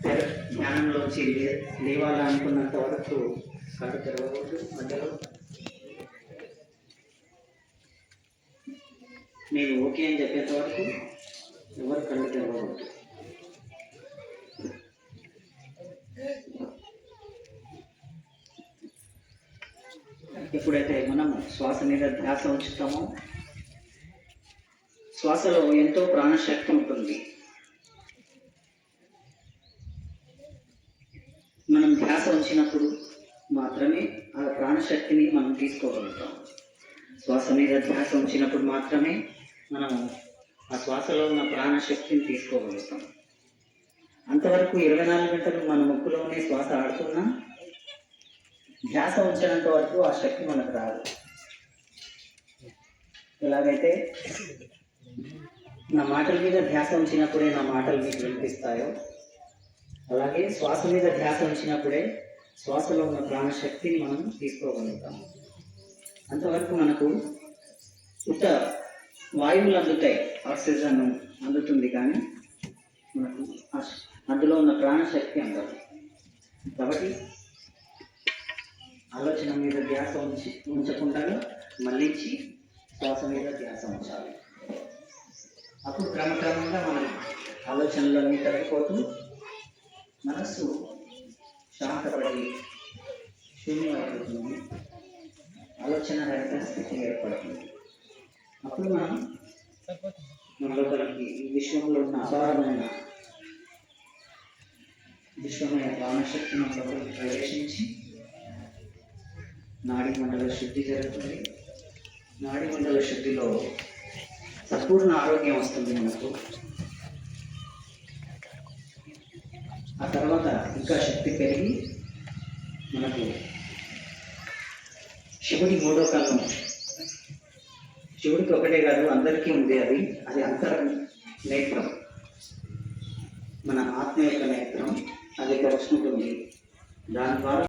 ధ్యానంలోంచి లేవాలనుకున్నంత వరకు కళ్ళు తెరవకూడదు. మధ్యలో నేను ఓకే అని చెప్పేంత వరకు ఎవరు కళ్ళు తెరవకూడదు. ఎప్పుడైతే మనం శ్వాస మీద ధ్యాస ఉంచుతామో, శ్వాసలో ఎంతో ప్రాణశక్తి ఉంటుంది. మనం ధ్యాస ఉంచినప్పుడు మాత్రమే ఆ ప్రాణశక్తిని మనం తీసుకోగలుగుతాం. శ్వాస మీద ధ్యాస ఉంచినప్పుడు మాత్రమే మనము ఆ శ్వాసలో ఉన్న ప్రాణశక్తిని తీసుకోగలుగుతాం. అంతవరకు 24 గంటలు మన ముక్కులోనే శ్వాస ఆడుతున్నా ధ్యాస ఉంచినంత వరకు ఆ శక్తి మనకు రాదు. ఎలాగైతే నా మాటల మీద ధ్యాస ఉంచినప్పుడే నా మాటలు మీకు వినిపిస్తాయో, అలాగే శ్వాస మీద ధ్యాస ఉంచినప్పుడే శ్వాసలో ఉన్న ప్రాణశక్తిని మనం తీసుకోగలుగుతాం. అంతవరకు మనకు ఉత్త వాయువులు అందుతాయి, ఆక్సిజన్ అందుతుంది, కానీ మనకు అందులో ఉన్న ప్రాణశక్తి అందదు. కాబట్టి ఆలోచన మీద ధ్యాస ఉంచకుండా మళ్ళించి శ్వాస మీద ధ్యాస ఉంచాలి. అప్పుడు క్రమక్రమంగా మన ఆలోచనలన్నీ తగ్గిపోతూ మనస్సు శాంతపడి శూన్యమైపోతుంది, ఆలోచన రహిత స్థితి ఏర్పడుతుంది. అప్పుడు మనం మన లోపలికి ఈ విశ్వంలో ఉన్న అపారమైన విశ్వమైన ప్రాణశక్తి మన లోపలికి ప్రవేశించి నాడీ మండల శుద్ధి జరుగుతుంది. నాడీ మండల శుద్ధిలో సంపూర్ణ ఆరోగ్యం వస్తుంది మనకు. ఆ తర్వాత ఇంకా శక్తి పెరిగి మనకు శివుడి 3వ కన్ను, శివుడికి ఒకటే కాదు అందరికీ ఉంది, అది అంతర నేత్రం, మన ఆత్మ యొక్క నేత్రం, అది తెరుచుకుంటుంది. దాని ద్వారా